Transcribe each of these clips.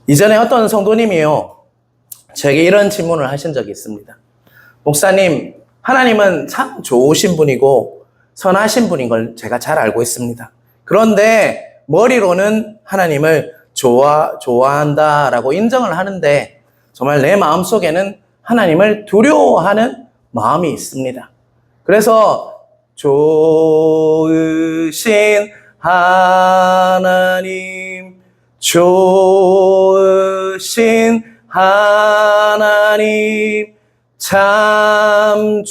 이전에 어떤 성도님이요, 저에게 이런 질문을 하신 적이 있습니다. 목사님, 하나님은 참 좋으신 분이고 선하신 분인 걸 제가 잘 알고 있습니다. 그런데 머리로는 하나님을 좋아한다라고 인정을 하는데 정말 내 마음속에는 하나님을 두려워하는 마음이 있습니다. 그래서 좋으신 하나님, 좋으신 하나님, 참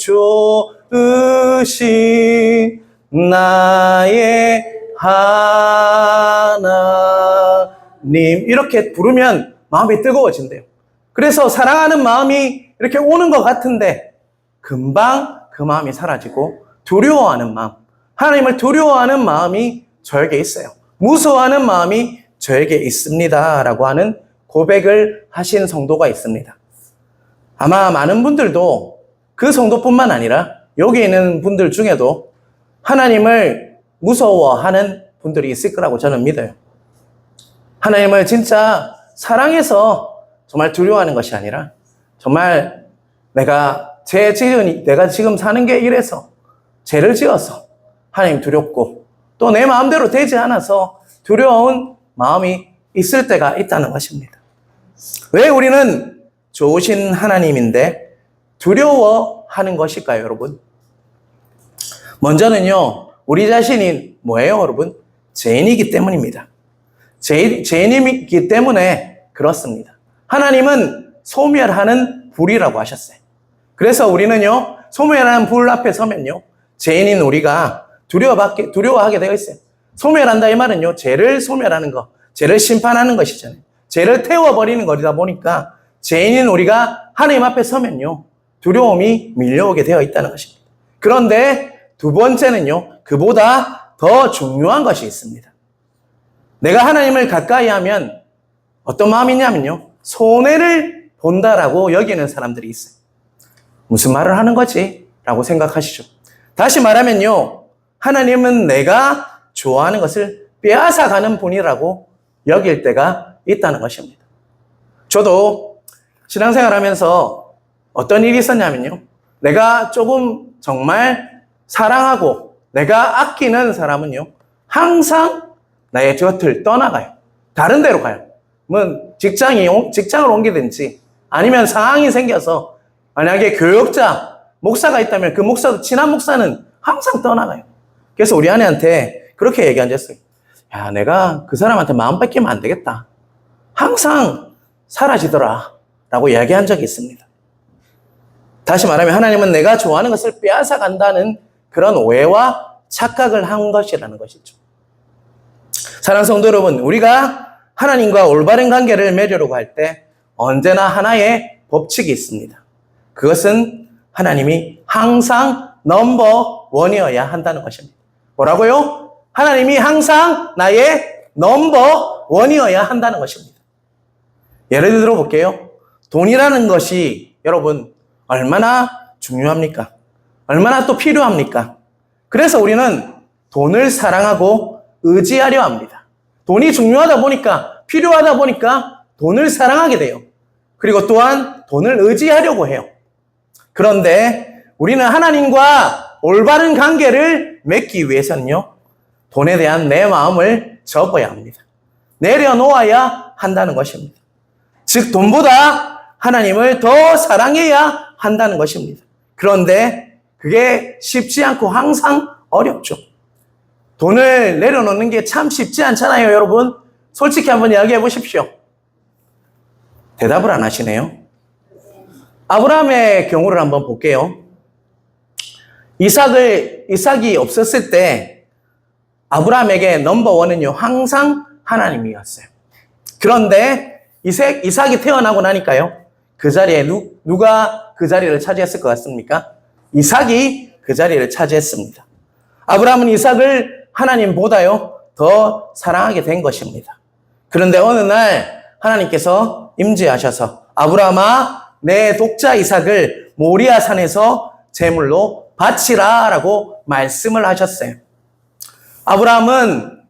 좋으신 나의 하나님, 이렇게 부르면 마음이 뜨거워진대요. 그래서 사랑하는 마음이 이렇게 오는 것 같은데 금방 그 마음이 사라지고 두려워하는 마음, 하나님을 두려워하는 마음이 저에게 있어요. 무서워하는 마음이 저에게 있습니다 라고 하는 고백을 하신 성도가 있습니다. 아마 많은 분들도 그 성도뿐만 아니라 여기 있는 분들 중에도 하나님을 무서워하는 분들이 있을 거라고 저는 믿어요. 하나님을 진짜 사랑해서 정말 두려워하는 것이 아니라 정말 내가 지금 사는 게 이래서 죄를 지어서 하나님 두렵고 또 내 마음대로 되지 않아서 두려운 마음이 있을 때가 있다는 것입니다. 왜 우리는 좋으신 하나님인데 두려워하는 것일까요, 여러분? 먼저는요, 우리 자신이 뭐예요, 여러분? 죄인이기 때문입니다. 죄인이기 때문에 그렇습니다. 하나님은 소멸하는 불이라고 하셨어요. 그래서 우리는요, 소멸하는 불 앞에 서면요, 죄인인 우리가 두려워하게 되어 있어요. 소멸한다 이 말은요, 죄를 소멸하는 것, 죄를 심판하는 것이잖아요. 죄를 태워버리는 것이다 보니까 죄인인 우리가 하나님 앞에 서면요, 두려움이 밀려오게 되어 있다는 것입니다. 그런데 두 번째는요, 그보다 더 중요한 것이 있습니다. 내가 하나님을 가까이 하면 어떤 마음이냐면요, 손해를 본다라고 여기는 사람들이 있어요. 무슨 말을 하는 거지? 라고 생각하시죠. 다시 말하면요, 하나님은 내가 좋아하는 것을 빼앗아가는 분이라고 여길 때가 있다는 것입니다. 저도 신앙생활 하면서 어떤 일이 있었냐면요, 내가 조금 정말 사랑하고 내가 아끼는 사람은요, 항상 나의 곁을 떠나가요. 다른 데로 가요. 뭐 직장을 옮기든지 아니면 상황이 생겨서 만약에 교역자, 목사가 있다면 그 목사도, 친한 목사는 항상 떠나가요. 그래서 우리 아내한테 그렇게 얘기한 적 있어요. 야, 내가 그 사람한테 마음 뺏기면 안 되겠다. 항상 사라지더라 라고 이야기한 적이 있습니다. 다시 말하면 하나님은 내가 좋아하는 것을 빼앗아 간다는 그런 오해와 착각을 한 것이라는 것이죠. 사랑하는 성도 여러분, 우리가 하나님과 올바른 관계를 맺으려고 할 때 언제나 하나의 법칙이 있습니다. 그것은 하나님이 항상 넘버 원이어야 한다는 것입니다. 뭐라고요? 하나님이 항상 나의 넘버 원이어야 한다는 것입니다. 예를 들어 볼게요. 돈이라는 것이 여러분 얼마나 중요합니까? 얼마나 또 필요합니까? 그래서 우리는 돈을 사랑하고 의지하려 합니다. 돈이 중요하다 보니까, 필요하다 보니까 돈을 사랑하게 돼요. 그리고 또한 돈을 의지하려고 해요. 그런데 우리는 하나님과 올바른 관계를 맺기 위해서는요, 돈에 대한 내 마음을 접어야 합니다. 내려놓아야 한다는 것입니다. 즉, 돈보다 하나님을 더 사랑해야 한다는 것입니다. 그런데 그게 쉽지 않고 항상 어렵죠. 돈을 내려놓는 게 참 쉽지 않잖아요, 여러분. 솔직히 한번 이야기해 보십시오. 대답을 안 하시네요. 아브라함의 경우를 한번 볼게요. 이삭이 없었을 때 아브라함에게 넘버원은요, 항상 하나님이었어요. 그런데 이삭이 태어나고 나니까요, 그 자리에 누가 그 자리를 차지했을 것 같습니까? 이삭이 그 자리를 차지했습니다. 아브라함은 이삭을 하나님보다요 더 사랑하게 된 것입니다. 그런데 어느 날 하나님께서 임재하셔서 아브라함아, 내 독자 이삭을 모리아 산에서 제물로 바치라 라고 말씀을 하셨어요. 아브라함은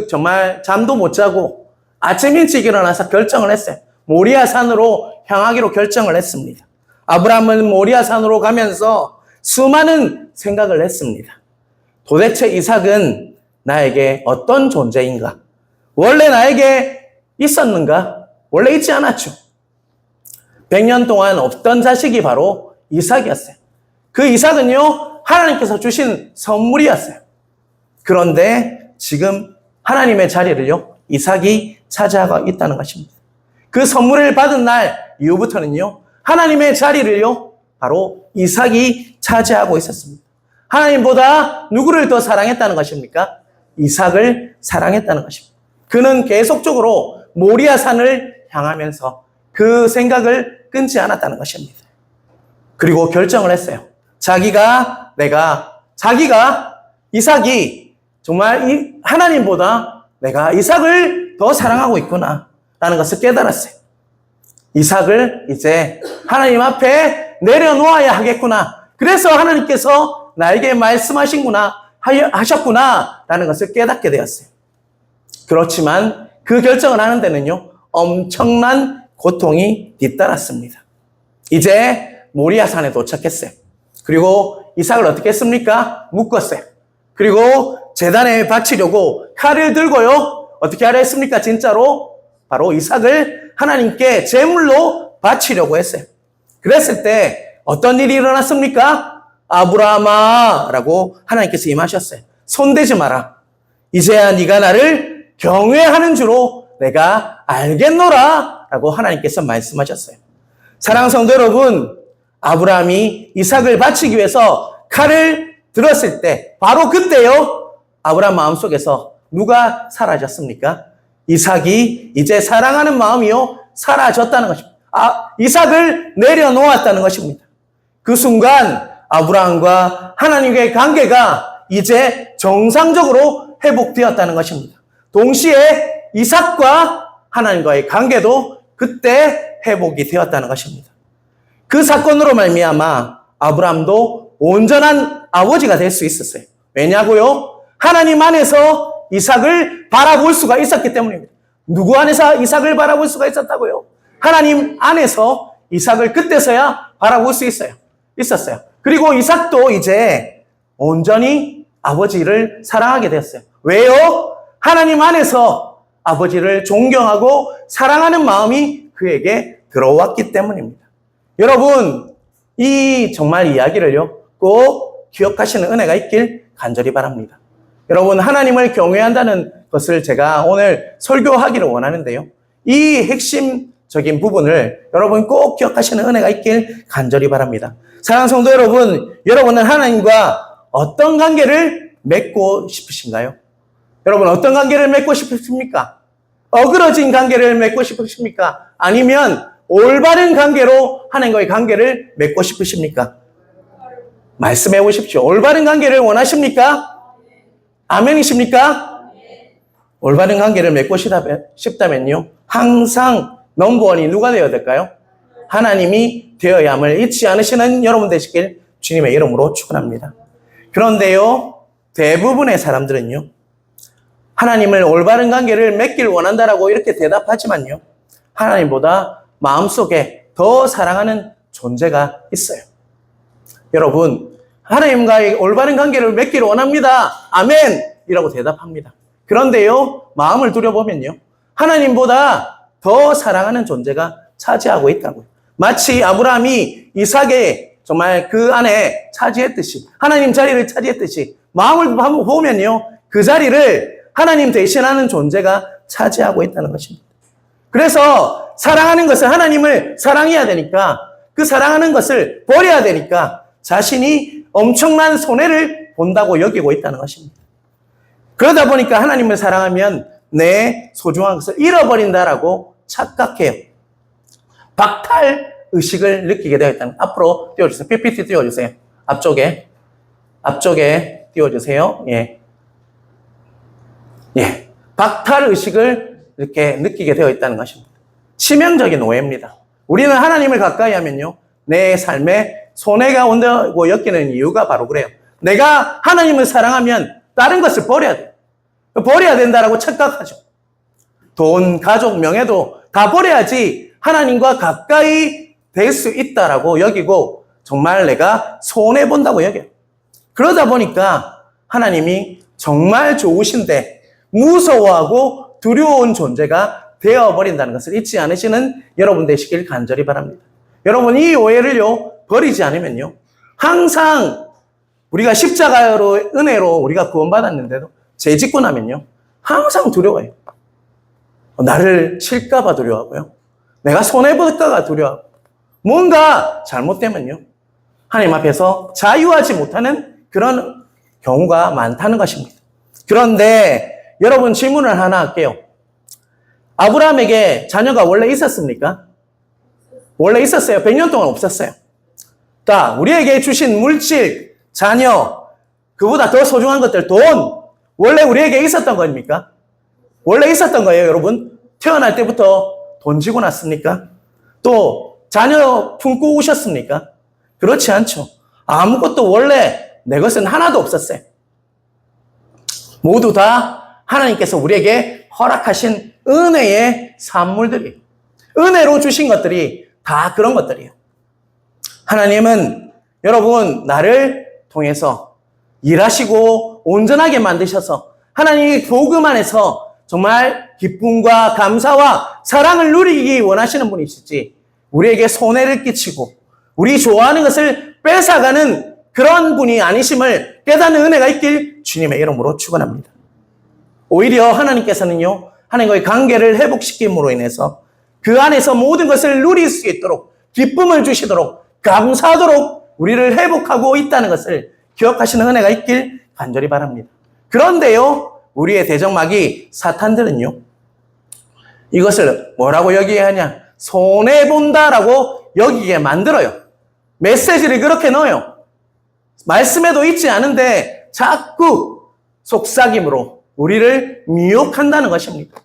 정말 잠도 못 자고 아침 일찍 일어나서 결정을 했어요. 모리아 산으로 향하기로 결정을 했습니다. 아브라함은 모리아 산으로 가면서 수많은 생각을 했습니다. 도대체 이삭은 나에게 어떤 존재인가? 원래 나에게 있었는가? 원래 있지 않았죠. 100년 동안 없던 자식이 바로 이삭이었어요. 그 이삭은요, 하나님께서 주신 선물이었어요. 그런데 지금 하나님의 자리를요, 이삭이 차지하고 있다는 것입니다. 그 선물을 받은 날 이후부터는요, 하나님의 자리를요, 바로 이삭이 차지하고 있었습니다. 하나님보다 누구를 더 사랑했다는 것입니까? 이삭을 사랑했다는 것입니다. 그는 계속적으로 모리아 산을 향하면서 그 생각을 끊지 않았다는 것입니다. 그리고 결정을 했어요. 자기가 이삭이 정말 하나님보다 내가 이삭을 더 사랑하고 있구나 라는 것을 깨달았어요. 이삭을 이제 하나님 앞에 내려놓아야 하겠구나. 그래서 하나님께서 나에게 하셨구나 라는 것을 깨닫게 되었어요. 그렇지만 그 결정을 하는 데는요, 엄청난 고통이 뒤따랐습니다. 이제 모리아산에 도착했어요. 그리고 이삭을 어떻게 했습니까? 묶었어요. 그리고 제단에 바치려고 칼을 들고요, 어떻게 하려 했습니까? 진짜로 바로 이삭을 하나님께 제물로 바치려고 했어요. 그랬을 때 어떤 일이 일어났습니까? 아브라함아 라고 하나님께서 임하셨어요. 손대지 마라. 이제야 네가 나를 경외하는 줄로 내가 알겠노라 라고 하나님께서 말씀하셨어요. 사랑하는 성도 여러분, 아브라함이 이삭을 바치기 위해서 칼을 들었을 때 바로 그때요, 아브라함 마음속에서 누가 사라졌습니까? 이삭이 이제 사랑하는 마음이요, 사라졌다는 것입니다. 이삭을 내려놓았다는 것입니다. 그 순간 아브라함과 하나님과의 관계가 이제 정상적으로 회복되었다는 것입니다. 동시에 이삭과 하나님과의 관계도 그때 회복이 되었다는 것입니다. 그 사건으로 말미암아 아브라함도 온전한 아버지가 될 수 있었어요. 왜냐고요? 하나님 안에서 이삭을 바라볼 수가 있었기 때문입니다. 누구 안에서 이삭을 바라볼 수가 있었다고요? 하나님 안에서 이삭을 그때서야 바라볼 수 있었어요. 그리고 이삭도 이제 온전히 아버지를 사랑하게 되었어요. 왜요? 하나님 안에서 아버지를 존경하고 사랑하는 마음이 그에게 들어왔기 때문입니다. 여러분, 정말 이야기를요, 꼭 기억하시는 은혜가 있길 간절히 바랍니다. 여러분, 하나님을 경외한다는 것을 제가 오늘 설교하기를 원하는데요, 이 핵심적인 부분을 여러분 꼭 기억하시는 은혜가 있길 간절히 바랍니다. 사랑하는 성도 여러분, 여러분은 하나님과 어떤 관계를 맺고 싶으신가요? 여러분, 어떤 관계를 맺고 싶으십니까? 어그러진 관계를 맺고 싶으십니까? 아니면 올바른 관계로 하나님과의 관계를 맺고 싶으십니까? 말씀해 보십시오. 올바른 관계를 원하십니까? 아멘이십니까? 올바른 관계를 맺고 싶다면요, 항상 넘버원이 누가 되어야 될까요? 하나님이 되어야 함을 잊지 않으시는 여러분 되시길 주님의 이름으로 축원합니다. 그런데요, 대부분의 사람들은요, 하나님을 올바른 관계를 맺길 원한다라고 이렇게 대답하지만요, 하나님보다 마음속에 더 사랑하는 존재가 있어요. 여러분, 하나님과의 올바른 관계를 맺기를 원합니다. 아멘! 이라고 대답합니다. 그런데요, 마음을 두려보면요, 하나님보다 더 사랑하는 존재가 차지하고 있다고요. 마치 아브라함이 이삭의 정말 그 안에 차지했듯이, 하나님 자리를 차지했듯이, 마음을 한번 보면요, 그 자리를 하나님 대신하는 존재가 차지하고 있다는 것입니다. 그래서 사랑하는 것을, 하나님을 사랑해야 되니까, 그 사랑하는 것을 버려야 되니까 자신이 엄청난 손해를 본다고 여기고 있다는 것입니다. 그러다 보니까 하나님을 사랑하면 내 소중한 것을 잃어버린다라고 착각해요. 박탈 의식을 느끼게 되어 있다는, 앞으로 띄워주세요. PPT 띄워주세요. 앞쪽에 띄워주세요. 예. 박탈 의식을 이렇게 느끼게 되어 있다는 것입니다. 치명적인 오해입니다. 우리는 하나님을 가까이 하면요, 내 삶에 손해가 온다고 여기는 이유가 바로 그래요. 내가 하나님을 사랑하면 다른 것을 버려야 돼요. 버려야 된다라고 착각하죠. 돈, 가족, 명예도 다 버려야지 하나님과 가까이 될 수 있다라고 여기고 정말 내가 손해본다고 여겨요. 그러다 보니까 하나님이 정말 좋으신데 무서워하고 두려운 존재가 되어버린다는 것을 잊지 않으시는 여러분 되시길 간절히 바랍니다. 여러분, 이 오해를요 버리지 않으면요 항상 우리가 십자가로 은혜로 우리가 구원받았는데도 죄 짓고 나면요 항상 두려워요. 나를 칠까봐 두려워하고요, 내가 손해볼까가 두려워하고, 뭔가 잘못되면요 하나님 앞에서 자유하지 못하는 그런 경우가 많다는 것입니다. 그런데 여러분, 질문을 하나 할게요. 아브라함에게 자녀가 원래 있었습니까? 원래 있었어요? 100년 동안 없었어요. 자, 우리에게 주신 물질, 자녀, 그보다 더 소중한 것들, 돈, 원래 우리에게 있었던 겁니까? 원래 있었던 거예요, 여러분. 태어날 때부터 돈 지고 났습니까? 또 자녀 품고 오셨습니까? 그렇지 않죠. 아무것도 원래 내 것은 하나도 없었어요. 모두 다 하나님께서 우리에게 허락하신 은혜의 산물들이에요. 은혜로 주신 것들이 다 그런 것들이에요. 하나님은 여러분 나를 통해서 일하시고 온전하게 만드셔서 하나님이 복음 안에서 정말 기쁨과 감사와 사랑을 누리기 원하시는 분이시지, 우리에게 손해를 끼치고 우리 좋아하는 것을 뺏어가는 그런 분이 아니심을 깨닫는 은혜가 있길 주님의 이름으로 축원합니다. 오히려 하나님께서는요 하나님과의 관계를 회복시킴으로 인해서 그 안에서 모든 것을 누릴 수 있도록 기쁨을 주시도록 감사하도록 우리를 회복하고 있다는 것을 기억하시는 은혜가 있길 간절히 바랍니다. 그런데요 우리의 대적마귀 사탄들은요 이것을 뭐라고 여기게 하냐, 손해본다라고 여기게 만들어요. 메시지를 그렇게 넣어요. 말씀에도 있지 않은데 자꾸 속삭임으로 우리를 미혹한다는 것입니다.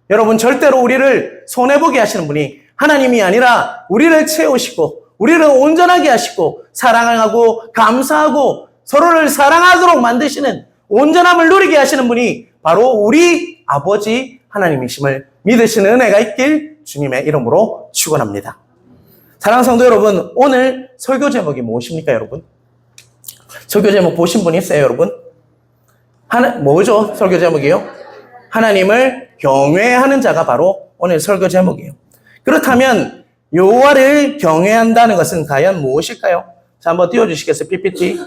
여러분, 절대로 우리를 손해보게 하시는 분이 하나님이 아니라 우리를 채우시고 우리를 온전하게 하시고 사랑하고 감사하고 서로를 사랑하도록 만드시는, 온전함을 누리게 하시는 분이 바로 우리 아버지 하나님이심을 믿으시는 은혜가 있길 주님의 이름으로 축원합니다. 사랑하는 성도 여러분, 오늘 설교 제목이 무엇입니까, 여러분? 설교 제목 보신 분 있어요, 여러분? 뭐죠? 설교 제목이요? 하나님을 경외하는 자가 바로 오늘 설교 제목이에요. 그렇다면 여호와를 경외한다는 것은 과연 무엇일까요? 자, 한번 띄워주시겠어요? PPT.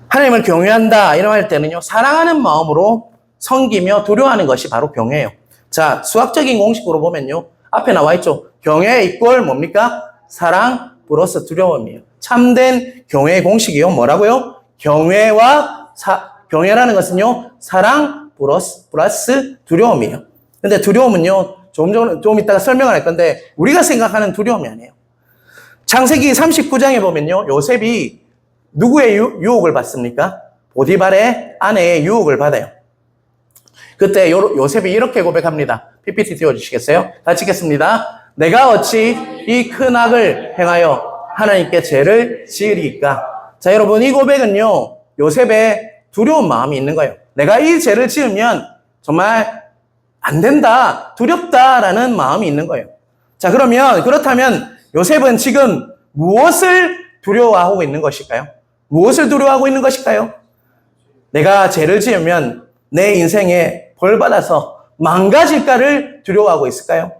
하나님을 경외한다 이런 할 때는요 사랑하는 마음으로 섬기며 두려워하는 것이 바로 경외예요. 자, 수학적인 공식으로 보면요 앞에 나와 있죠. 경외 이꼴 뭡니까? 사랑 플러스 두려움이에요. 참된 경외의 공식이요 뭐라고요? 경외라는 것은요 사랑 플러스 두려움이에요. 근데 두려움은요 좀 이따가 설명을 할 건데 우리가 생각하는 두려움이 아니에요. 창세기 39장에 보면요 요셉이 누구의 유혹을 받습니까? 보디발의 아내의 유혹을 받아요. 그때 요셉이 이렇게 고백합니다. PPT 띄워주시겠어요? 같이 읽겠습니다. 내가 어찌 이 큰 악을 행하여 하나님께 죄를 지으리까? 자, 여러분, 이 고백은요 요셉의 두려운 마음이 있는 거예요. 내가 이 죄를 지으면 정말 안 된다, 두렵다라는 마음이 있는 거예요. 자, 그렇다면 요셉은 지금 무엇을 두려워하고 있는 것일까요? 무엇을 두려워하고 있는 것일까요? 내가 죄를 지으면 내 인생에 벌받아서 망가질까를 두려워하고 있을까요?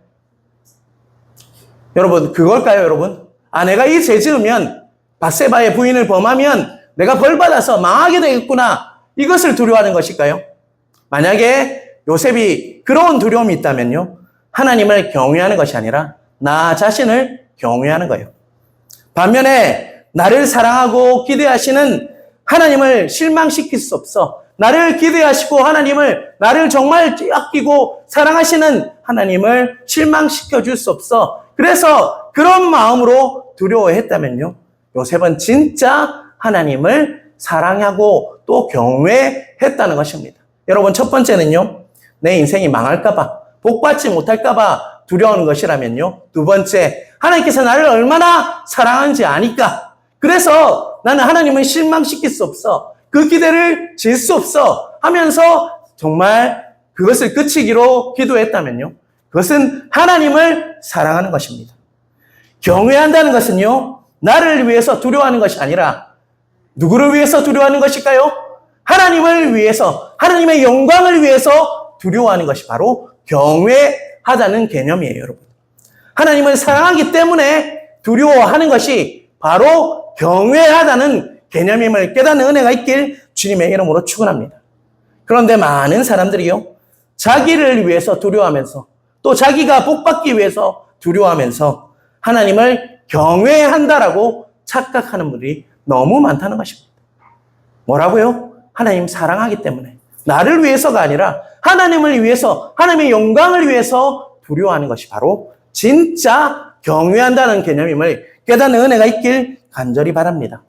여러분, 그걸까요, 여러분? 내가 이 죄 지으면 밧세바의 부인을 범하면 내가 벌받아서 망하게 되겠구나, 이것을 두려워하는 것일까요? 만약에 요셉이 그런 두려움이 있다면요 하나님을 경외하는 것이 아니라 나 자신을 경외하는 거예요. 반면에 나를 사랑하고 기대하시는 하나님을 실망시킬 수 없어. 나를 기대하시고 나를 정말 아끼고 사랑하시는 하나님을 실망시켜 줄 수 없어. 그래서 그런 마음으로 두려워했다면요 요셉은 진짜 하나님을 사랑하고 또 경외했다는 것입니다. 여러분, 첫 번째는요 내 인생이 망할까봐, 복받지 못할까봐 두려워하는 것이라면요 두 번째, 하나님께서 나를 얼마나 사랑하는지 아니까 그래서 나는 하나님을 실망시킬 수 없어, 그 기대를 질 수 없어 하면서 정말 그것을 그치기로 기도했다면요. 그것은 하나님을 사랑하는 것입니다. 경외한다는 것은요, 나를 위해서 두려워하는 것이 아니라 누구를 위해서 두려워하는 것일까요? 하나님을 위해서, 하나님의 영광을 위해서 두려워하는 것이 바로 경외하다는 개념이에요, 여러분. 하나님을 사랑하기 때문에 두려워하는 것이 바로 경외하다는 개념임을 깨닫는 은혜가 있길 주님의 이름으로 축원합니다. 그런데 많은 사람들이요, 자기를 위해서 두려워하면서 또 자기가 복받기 위해서 두려워하면서 하나님을 경외한다라고 착각하는 분들이 너무 많다는 것입니다. 뭐라고요? 하나님 사랑하기 때문에 나를 위해서가 아니라 하나님을 위해서, 하나님의 영광을 위해서 두려워하는 것이 바로 진짜 경외한다는 개념임을 깨닫는 은혜가 있길 간절히 바랍니다.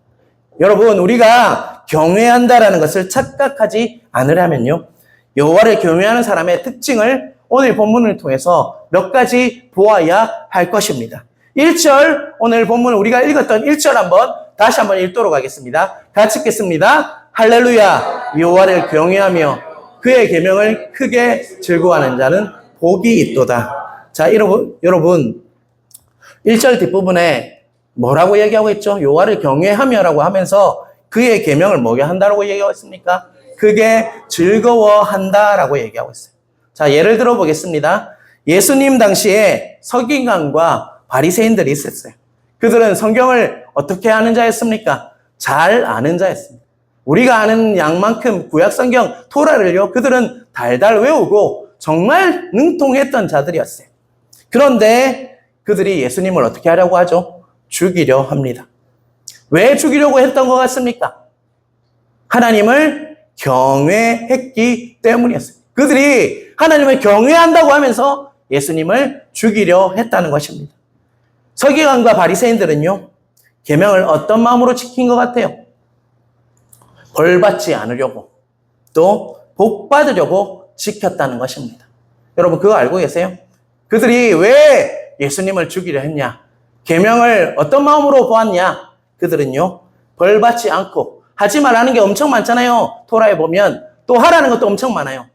여러분, 우리가 경외한다라는 것을 착각하지 않으려면요, 여호와를 경외하는 사람의 특징을 오늘 본문을 통해서 몇 가지 보아야 할 것입니다. 1절, 오늘 본문을 우리가 읽었던 1절 다시 한번 읽도록 하겠습니다. 같이 읽겠습니다. 할렐루야, 여호와를 경외하며 그의 계명을 크게 즐거워하는 자는 복이 있도다. 자, 여러분 1절 뒷부분에 뭐라고 얘기하고 있죠? 여호와를 경외하며라고 하면서 그의 계명을 뭐게 한다라고 얘기하고 있습니까? 크게 즐거워한다라고 얘기하고 있어요. 자, 예를 들어 보겠습니다. 예수님 당시에 서기관과 바리새인들이 있었어요. 그들은 성경을 어떻게 아는 자였습니까? 잘 아는 자였습니다. 우리가 아는 양만큼 구약 성경 토라를요, 그들은 달달 외우고 정말 능통했던 자들이었어요. 그런데 그들이 예수님을 어떻게 하려고 하죠? 죽이려 합니다. 왜 죽이려고 했던 것 같습니까? 하나님을 경외했기 때문이었어요. 그들이 하나님을 경외한다고 하면서 예수님을 죽이려 했다는 것입니다. 서기관과 바리새인들은요, 계명을 어떤 마음으로 지킨 것 같아요? 벌 받지 않으려고, 또 복 받으려고 지켰다는 것입니다. 여러분, 그거 알고 계세요? 그들이 왜 예수님을 죽이려 했냐? 계명을 어떤 마음으로 보았냐? 그들은요, 벌 받지 않고, 하지 말라는 게 엄청 많잖아요. 토라에 보면 또 하라는 것도 엄청 많아요.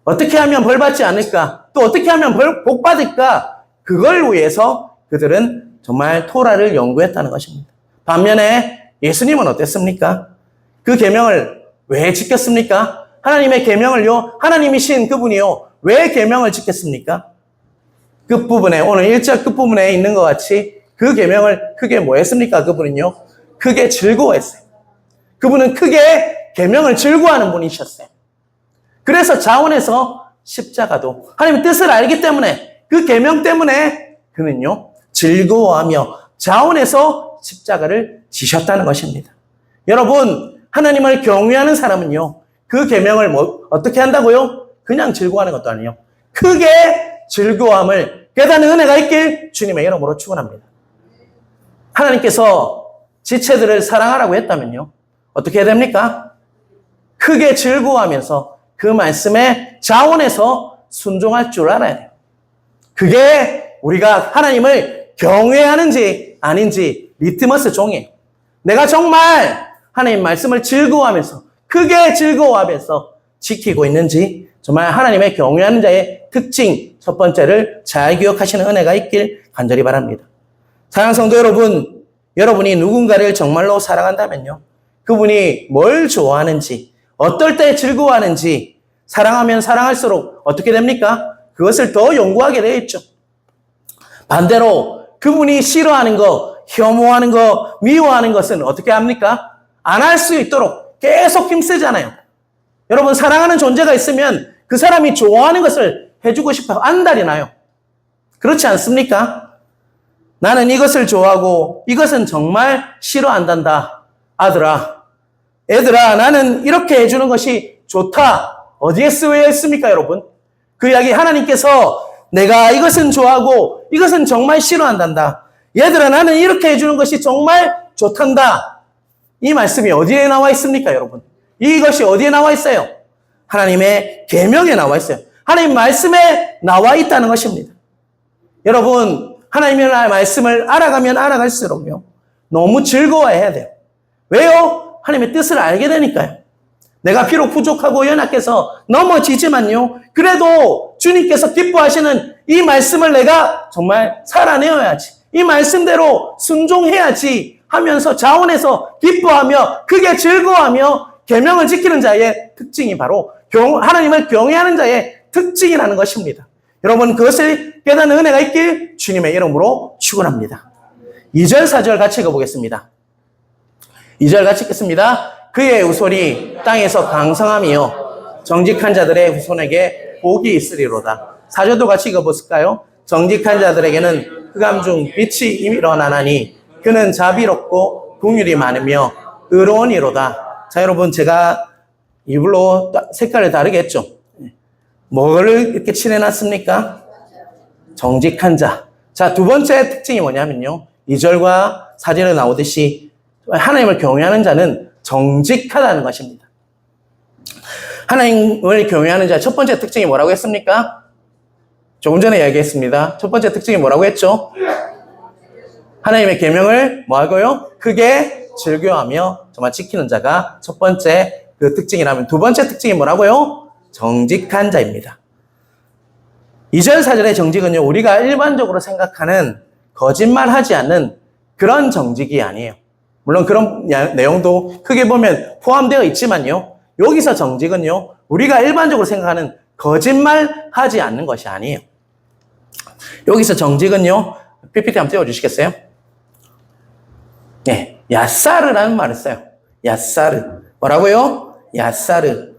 어떻게 하면 벌 받지 않을까? 또 어떻게 하면 복 받을까? 그걸 위해서 그들은 정말 토라를 연구했다는 것입니다. 반면에 예수님은 어땠습니까? 그 계명을 왜 지켰습니까? 하나님의 계명을요, 하나님이신 그분이요, 왜 계명을 지켰습니까? 끝부분에, 오늘 1절 끝부분에 있는 것 같이 그 계명을 크게 뭐 했습니까? 그분은요, 크게 즐거워했어요. 그분은 크게 계명을 즐거워하는 분이셨어요. 그래서 자원에서 십자가도 하나님의 뜻을 알기 때문에, 그 계명 때문에 그는요, 즐거워하며 자원에서 십자가를 지셨다는 것입니다. 여러분, 하나님을 경외하는 사람은요, 그 계명을 어떻게 한다고요? 그냥 즐거워하는 것도 아니에요. 크게 즐거움을 깨닫는 은혜가 있길 주님의 이름으로 축원합니다. 하나님께서 지체들을 사랑하라고 했다면요, 어떻게 해야 됩니까? 크게 즐거워하면서 그 말씀에 자원해서 순종할 줄 알아야 돼요. 그게 우리가 하나님을 경외하는지 아닌지 리트머스 종이에요. 내가 정말 하나님 말씀을 즐거워하면서, 크게 즐거워하면서 지키고 있는지, 정말 하나님의 경외하는 자의 특징 첫 번째를 잘 기억하시는 은혜가 있길 간절히 바랍니다. 사랑하는 성도 여러분, 여러분이 누군가를 정말로 사랑한다면요, 그분이 뭘 좋아하는지, 어떨 때 즐거워하는지, 사랑하면 사랑할수록 어떻게 됩니까? 그것을 더 연구하게 되어 있죠. 반대로 그분이 싫어하는 거, 혐오하는 거, 미워하는 것은 어떻게 합니까? 안 할 수 있도록 계속 힘쓰잖아요. 여러분, 사랑하는 존재가 있으면 그 사람이 좋아하는 것을 해주고 싶어 안달이 나요. 그렇지 않습니까? 나는 이것을 좋아하고 이것은 정말 싫어한단다. 아들아, 애들아, 나는 이렇게 해주는 것이 좋다. 어디에 쓰여 있습니까, 여러분? 그 이야기 하나님께서 내가 이것은 좋아하고 이것은 정말 싫어한단다. 얘들아, 나는 이렇게 해주는 것이 정말 좋단다. 이 말씀이 어디에 나와 있습니까, 여러분? 이것이 어디에 나와 있어요? 하나님의 계명에 나와 있어요. 하나님 말씀에 나와 있다는 것입니다. 여러분, 하나님의 말씀을 알아가면 알아갈수록요, 너무 즐거워해야 돼요. 왜요? 하나님의 뜻을 알게 되니까요. 내가 비록 부족하고 연약해서 넘어지지만요. 그래도 주님께서 기뻐하시는 이 말씀을 내가 정말 살아내어야지. 이 말씀대로 순종해야지 하면서 자원해서 기뻐하며 크게 즐거워하며 계명을 지키는 자의 특징이 바로 하나님을 경외하는 자의 특징이라는 것입니다. 여러분 그것을 깨닫는 은혜가 있길 주님의 이름으로 축원합니다. 2절 4절 같이 읽어보겠습니다. 2절 같이 읽겠습니다. 그의 후손이 땅에서 강성하며 정직한 자들의 후손에게 복이 있으리로다. 4절도 같이 읽어보실까요? 정직한 자들에게는 흑암 중 빛이 일어나나니 그는 자비롭고 긍휼이 많으며 의로우니로다. 자, 여러분 제가 이불로 색깔을 다르게 했죠. 뭐를 이렇게 칠해놨습니까? 정직한 자. 자, 두 번째 특징이 뭐냐면요. 2절과 4절에 나오듯이 하나님을 경외하는 자는 정직하다는 것입니다. 하나님을 경외하는 자 첫 번째 특징이 뭐라고 했습니까? 조금 전에 이야기했습니다. 첫 번째 특징이 뭐라고 했죠? 하나님의 계명을 뭐하고요? 크게 즐겨하며 정말 지키는 자가 첫 번째 그 특징이라면 두 번째 특징이 뭐라고요? 정직한 자입니다. 2절 4절의 정직은요, 우리가 일반적으로 생각하는 거짓말하지 않는 그런 정직이 아니에요. 물론 그런 내용도 크게 보면 포함되어 있지만요, 여기서 정직은요, 우리가 일반적으로 생각하는 거짓말하지 않는 것이 아니에요. 여기서 정직은요, PPT 한번 띄워주시겠어요? 네, 야사르라는 말을 써요. 야사르. 뭐라고요? 야사르.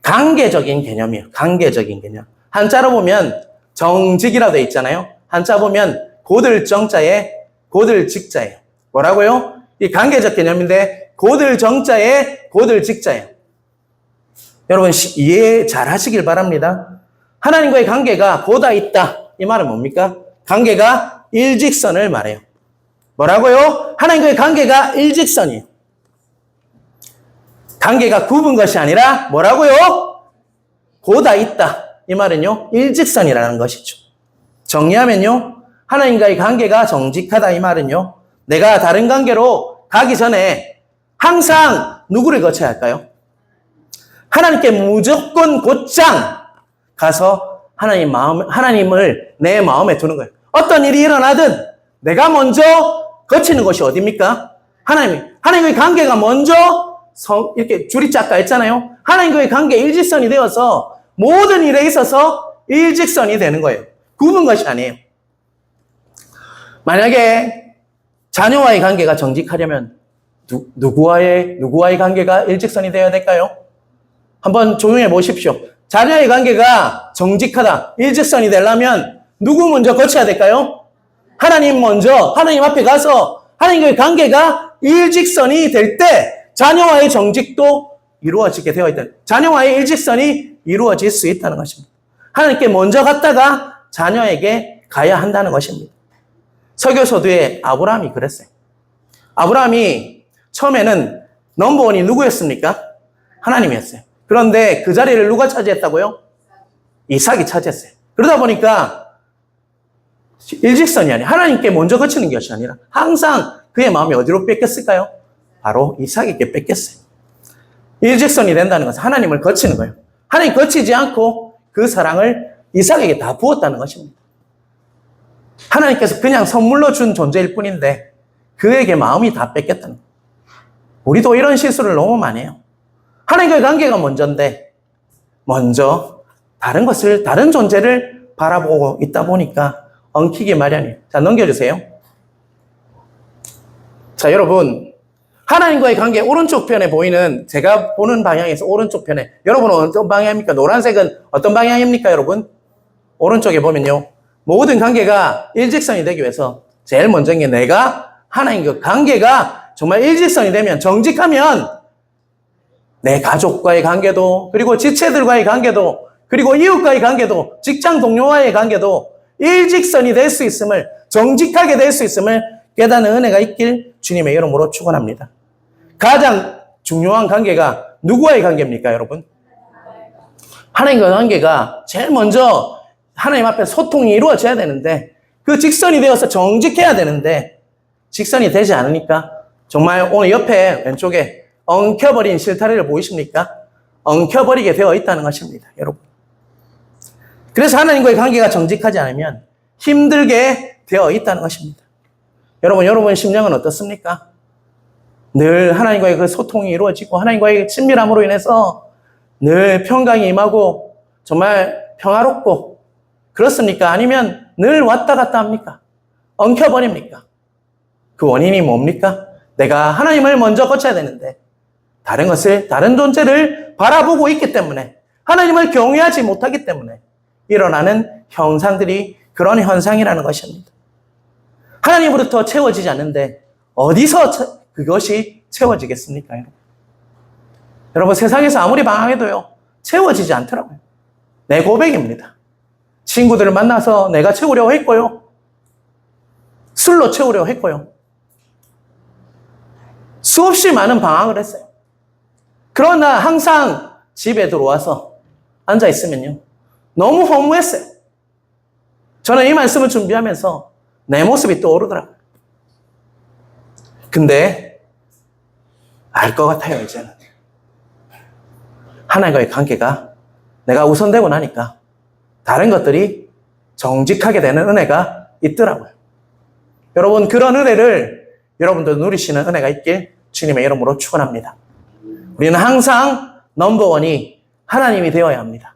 관계적인 개념이에요. 관계적인 개념. 한자로 보면 정직이라고 되어 있잖아요. 한자 보면 고들정자에 고들직자예요. 뭐라고요? 이 관계적 개념인데 고들정자에 고들직자예요. 여러분 이해 잘 하시길 바랍니다. 하나님과의 관계가 보다 있다. 이 말은 뭡니까? 관계가 일직선을 말해요. 뭐라고요? 하나님과의 관계가 일직선이에요. 관계가 굽은 것이 아니라 뭐라고요? 보다 있다. 이 말은요, 일직선이라는 것이죠. 정리하면요, 하나님과의 관계가 정직하다. 이 말은요, 내가 다른 관계로 가기 전에 항상 누구를 거쳐야 할까요? 하나님께 무조건 곧장 가서 하나님을 내 마음에 두는 거예요. 어떤 일이 일어나든 내가 먼저 거치는 것이 어디입니까? 하나님과의 관계가 먼저 이렇게 줄이 쫙 가 있잖아요. 하나님과의 관계 일직선이 되어서 모든 일에 있어서 일직선이 되는 거예요. 굽은 것이 아니에요. 만약에 자녀와의 관계가 정직하려면 누구와의 관계가 일직선이 되어야 될까요? 한번 조용해 보십시오. 자녀의 관계가 정직하다, 일직선이 되려면 누구 먼저 거쳐야 될까요? 하나님 먼저, 하나님 앞에 가서 하나님과의 관계가 일직선이 될 때 자녀와의 정직도 이루어지게 되어 있다. 자녀와의 일직선이 이루어질 수 있다는 것입니다. 하나님께 먼저 갔다가 자녀에게 가야 한다는 것입니다. 설교서두에 아브라함이 그랬어요. 아브라함이 처음에는 넘버원이 누구였습니까? 하나님이었어요. 그런데 그 자리를 누가 차지했다고요? 이삭이 차지했어요. 그러다 보니까 일직선이 아니라 하나님께 먼저 거치는 것이 아니라 항상 그의 마음이 어디로 뺏겼을까요? 바로 이삭에게 뺏겼어요. 일직선이 된다는 것은 하나님을 거치는 거예요. 하나님 거치지 않고 그 사랑을 이삭에게 다 부었다는 것입니다. 하나님께서 그냥 선물로 준 존재일 뿐인데 그에게 마음이 다 뺏겼다는 거예요. 우리도 이런 실수를 너무 많이 해요. 하나님과의 관계가 먼저인데 먼저 다른 존재를 바라보고 있다 보니까 엉키기 마련이에요. 자, 넘겨주세요. 자, 여러분 하나님과의 관계 오른쪽 편에 보이는 제가 보는 방향에서 오른쪽 편에 여러분은 어떤 방향입니까? 노란색은 어떤 방향입니까, 여러분? 오른쪽에 보면요. 모든 관계가 일직선이 되기 위해서 제일 먼저인 게 내가 하나님과 관계가 정말 일직선이 되면 정직하면 내 가족과의 관계도 그리고 지체들과의 관계도 그리고 이웃과의 관계도 직장 동료와의 관계도 일직선이 될 수 있음을 정직하게 될 수 있음을 깨닫는 은혜가 있길 주님의 이름으로 축원합니다. 가장 중요한 관계가 누구와의 관계입니까, 여러분? 하나님과의 관계가 제일 먼저 하나님 앞에 소통이 이루어져야 되는데 그 직선이 되어서 정직해야 되는데 직선이 되지 않으니까 정말 오늘 옆에 왼쪽에 엉켜버린 실타래를 보이십니까? 엉켜버리게 되어 있다는 것입니다, 여러분. 그래서 하나님과의 관계가 정직하지 않으면 힘들게 되어 있다는 것입니다. 여러분 심령은 어떻습니까? 늘 하나님과의 그 소통이 이루어지고 하나님과의 친밀함으로 인해서 늘 평강이 임하고 정말 평화롭고 그렇습니까? 아니면 늘 왔다 갔다 합니까? 엉켜버립니까? 그 원인이 뭡니까? 내가 하나님을 먼저 거쳐야 되는데 다른 존재를 바라보고 있기 때문에 하나님을 경외하지 못하기 때문에 일어나는 형상들이 그런 현상이라는 것입니다. 하나님으로부터 채워지지 않는데 어디서 그것이 채워지겠습니까? 여러분 세상에서 아무리 방황해도요 채워지지 않더라고요. 내 고백입니다. 친구들을 만나서 내가 채우려고 했고요. 술로 채우려고 했고요. 수없이 많은 방황을 했어요. 그러나 항상 집에 들어와서 앉아있으면요. 너무 허무했어요. 저는 이 말씀을 준비하면서 내 모습이 떠오르더라고요. 근데 알 것 같아요, 이제는. 하나님과의 관계가 내가 우선되고 나니까 다른 것들이 정직하게 되는 은혜가 있더라고요. 여러분 그런 은혜를 여러분도 누리시는 은혜가 있길 주님의 이름으로 축원합니다. 우리는 항상 넘버원이 하나님이 되어야 합니다.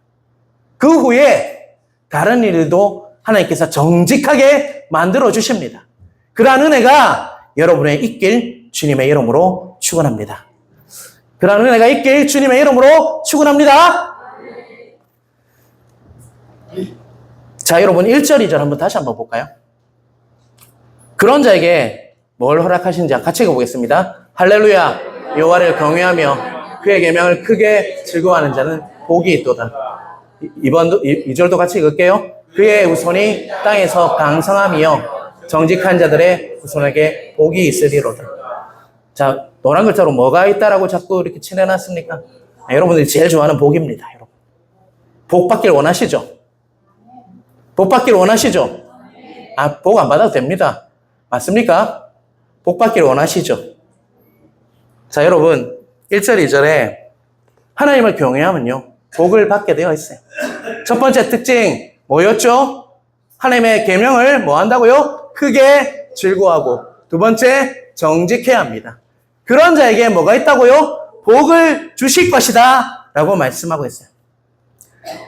그 후에 다른 일도 하나님께서 정직하게 만들어 주십니다. 그러한 은혜가 여러분의 있길 주님의 이름으로 축원합니다. 그러한 은혜가 있길 주님의 이름으로 축원합니다. 자, 여러분 1절, 2절 한번 다시 한번 볼까요? 그런 자에게 뭘 허락하시는지 같이 읽어보겠습니다. 할렐루야, 여호와를 경외하며 그의 계명을 크게 즐거워하는 자는 복이 있도다. 2절도 같이 읽을게요. 그의 후손이 땅에서 강성하며 정직한 자들의 후손에게 복이 있으리로다. 자, 노란 글자로 뭐가 있다라고 자꾸 이렇게 칠해놨습니까? 여러분들이 제일 좋아하는 복입니다. 여러분. 복 받길 원하시죠? 복 받길 원하시죠? 복 안 받아도 됩니다. 맞습니까? 복 받길 원하시죠? 자, 여러분 1절, 2절에 하나님을 경외하면요 복을 받게 되어 있어요. 첫 번째 특징 뭐였죠? 하나님의 계명을 뭐 한다고요? 크게 즐거워하고 두 번째 정직해야 합니다. 그런 자에게 뭐가 있다고요? 복을 주실 것이다 라고 말씀하고 있어요.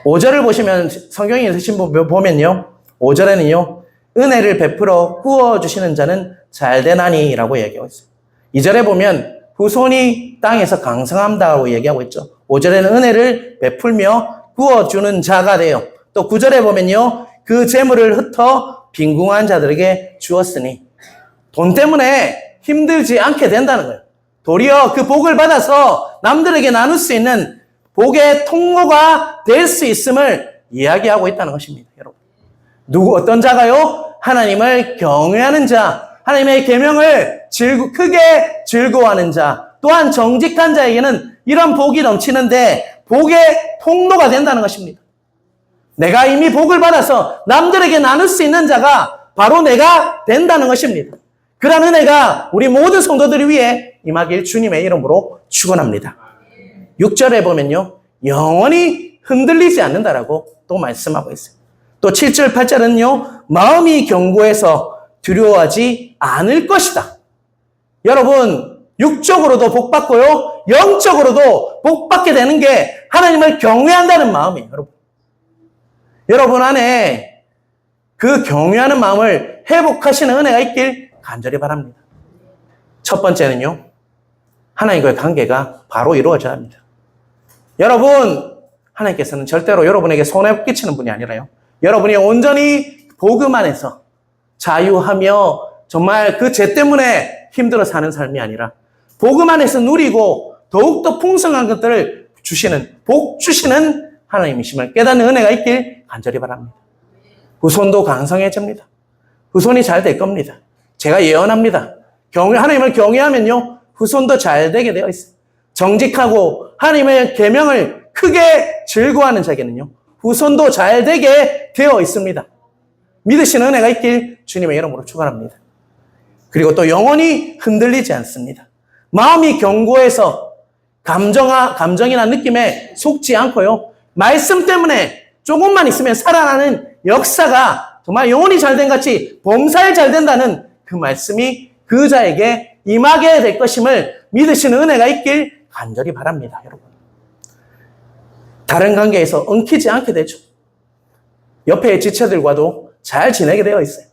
5절을 보시면 성경에 쓰신 분 보면요 5절에는요 은혜를 베풀어 구워주시는 자는 잘되나니 라고 얘기하고 있어요. 2절에 보면 후손이 땅에서 강성한다고 얘기하고 있죠. 5절에는 은혜를 베풀며 구워주는 자가 돼요. 또 9절에 보면요 그 재물을 흩어 빈궁한 자들에게 주었으니 돈 때문에 힘들지 않게 된다는 거예요. 도리어 그 복을 받아서 남들에게 나눌 수 있는 복의 통로가 될 수 있음을 이야기하고 있다는 것입니다. 여러분, 어떤 자가요? 하나님을 경외하는 자, 하나님의 계명을 크게 즐거워하는 자, 또한 정직한 자에게는 이런 복이 넘치는데 복의 통로가 된다는 것입니다. 내가 이미 복을 받아서 남들에게 나눌 수 있는 자가 바로 내가 된다는 것입니다. 그런 은혜가 우리 모든 성도들 위해 임하길 주님의 이름으로 축원합니다. 6절에 보면요 영원히 흔들리지 않는다라고 또 말씀하고 있어요. 또 7절, 8절은요 마음이 견고해서 두려워하지 않을 것이다. 여러분 육적으로도 복받고요 영적으로도 복받게 되는 게 하나님을 경외한다는 마음이에요. 여러분 안에 그 경외하는 마음을 회복하시는 은혜가 있길 간절히 바랍니다. 첫 번째는요 하나님과의 관계가 바로 이루어져야 합니다. 여러분 하나님께서는 절대로 여러분에게 손해 끼치는 분이 아니라요 여러분이 온전히 복음 안에서 자유하며 정말 그 죄 때문에 힘들어 사는 삶이 아니라 복음 안에서 누리고 더욱더 풍성한 것들을 주시는 복 주시는 하나님이심을 깨닫는 은혜가 있길 간절히 바랍니다. 후손도 강성해집니다. 후손이 잘 될 겁니다. 제가 예언합니다. 하나님을 경외하면요 후손도 잘 되게 되어 있어요. 정직하고 하나님의 계명을 크게 즐거워하는 자에게는요 후손도 잘 되게 되어 있습니다. 믿으시는 은혜가 있길 주님의 이름으로 축원합니다. 그리고 또 영원히 흔들리지 않습니다. 마음이 견고해서 감정이나 느낌에 속지 않고요. 말씀 때문에 조금만 있으면 살아나는 역사가 정말 영혼이 잘된 같이 범사에 잘 된다는 그 말씀이 그 자에게 임하게 될 것임을 믿으시는 은혜가 있길 간절히 바랍니다, 여러분. 다른 관계에서 엉키지 않게 되죠. 옆에 지체들과도 잘 지내게 되어 있어요.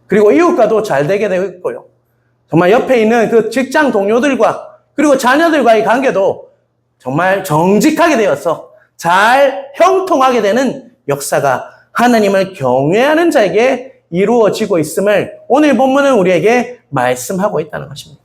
그리고 이웃과도 잘 되게 되어 있고요. 정말 옆에 있는 그 직장 동료들과 그리고 자녀들과의 관계도 정말 정직하게 되어서 잘 형통하게 되는 역사가 하나님을 경외하는 자에게 이루어지고 있음을 오늘 본문은 우리에게 말씀하고 있다는 것입니다.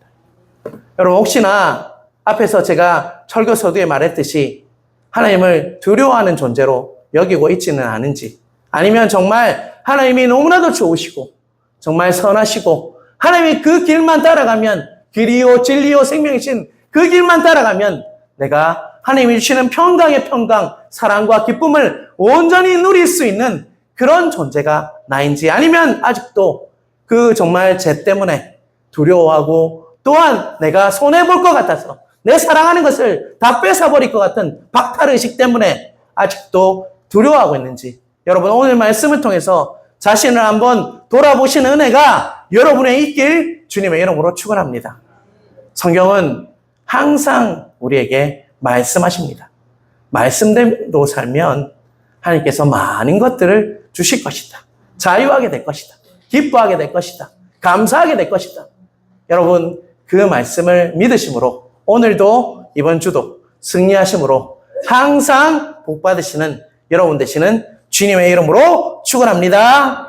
여러분, 혹시나 앞에서 제가 설교 서두에 말했듯이 하나님을 두려워하는 존재로 여기고 있지는 않은지, 아니면 정말 하나님이 너무나도 좋으시고 정말 선하시고 하나님이 그 길만 따라가면, 길이요 진리요 생명이신 그 길만 따라가면 내가 하나님이 주시는 평강의 평강, 사랑과 기쁨을 온전히 누릴 수 있는 그런 존재가 나인지, 아니면 아직도 그 정말 죄 때문에 두려워하고 또한 내가 손해볼 것 같아서 내 사랑하는 것을 다 뺏어버릴 것 같은 박탈의식 때문에 아직도 두려워하고 있는지, 여러분 오늘 말씀을 통해서 자신을 한번 돌아보시는 은혜가 여러분의 있길 주님의 이름으로 축원합니다. 성경은 항상 우리에게 말씀하십니다. 말씀대로 살면 하나님께서 많은 것들을 주실 것이다. 자유하게 될 것이다. 기뻐하게 될 것이다. 감사하게 될 것이다. 여러분, 그 말씀을 믿으심으로 오늘도 이번 주도 승리하심으로 항상 복 받으시는 여러분 되시는 주님의 이름으로 축원합니다.